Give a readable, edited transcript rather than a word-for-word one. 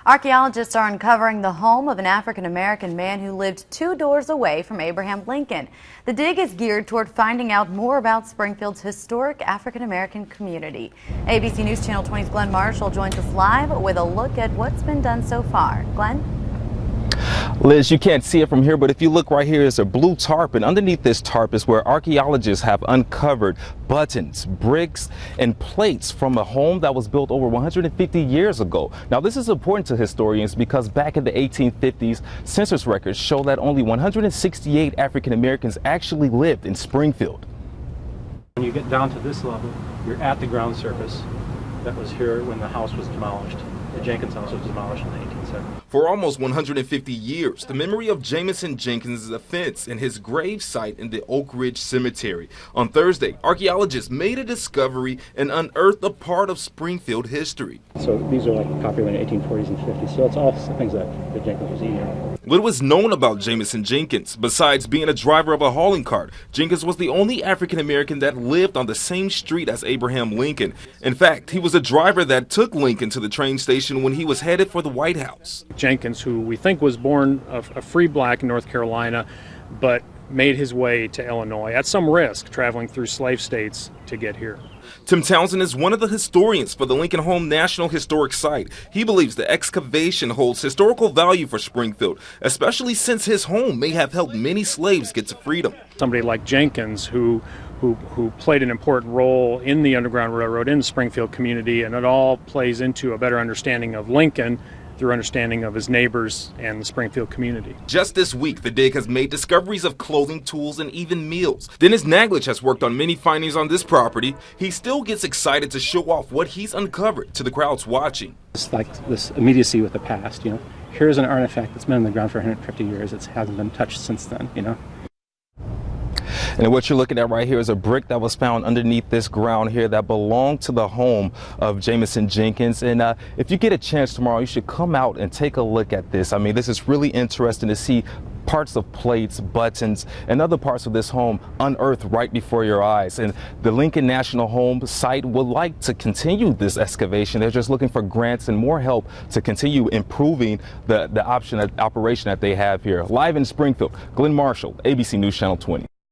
Archaeologists are uncovering the home of an African-American man who lived 2 doors away from Abraham Lincoln. The dig is geared toward finding out more about Springfield's historic African-American community. ABC News Channel 20's Glenn Marshall joins us live with a look at what's been done so far. Glenn? Liz, you can't see it from here, but if you look right here, is a blue tarp, and underneath this tarp is where archaeologists have uncovered buttons, bricks, and plates from a home that was built over 150 years ago. Now, this is important to historians because back in the 1850s, census records show that only 168 African Americans actually lived in Springfield. When you get down to this level, you're at the ground surface that was here when the house was demolished. The Jenkins house was demolished in the 1870s. For almost 150 years, the memory of Jameson Jenkins is a fence in his grave site in the Oak Ridge Cemetery. On Thursday, archaeologists made a discovery and unearthed a part of Springfield history. So these are like popular in the 1840s and 50s, so it's all things that Jenkins was eating. Little is known about Jameson Jenkins. Besides being a driver of a hauling cart, Jenkins was the only African American that lived on the same street as Abraham Lincoln. In fact, he was a driver that took Lincoln to the train station when he was headed for the White House. Jenkins, who we think was born a free black in North Carolina, but made his way to Illinois at some risk, traveling through slave states to get here. Tim Townsend is one of the historians for the Lincoln Home National Historic Site. He believes the excavation holds historical value for Springfield, especially since his home may have helped many slaves get to freedom. Somebody like Jenkins, who played an important role in the Underground Railroad in the Springfield community, and it all plays into a better understanding of Lincoln through understanding of his neighbors and the Springfield community. Just this week, the dig has made discoveries of clothing, tools, and even meals. Dennis Naglich has worked on many findings on this property. He still gets excited to show off what he's uncovered to the crowds watching. It's like this immediacy with the past, you know. Here's an artifact that's been on the ground for 150 years. It hasn't been touched since then, you know. And what you're looking at right here is a brick that was found underneath this ground here that belonged to the home of Jameson Jenkins. And if you get a chance tomorrow, you should come out and take a look at this. I mean, this is really interesting to see parts of plates, buttons, and other parts of this home unearthed right before your eyes. And the Lincoln National Home site would like to continue this excavation. They're just looking for grants and more help to continue improving the operation that they have here. Live in Springfield, Glenn Marshall, ABC News Channel 20.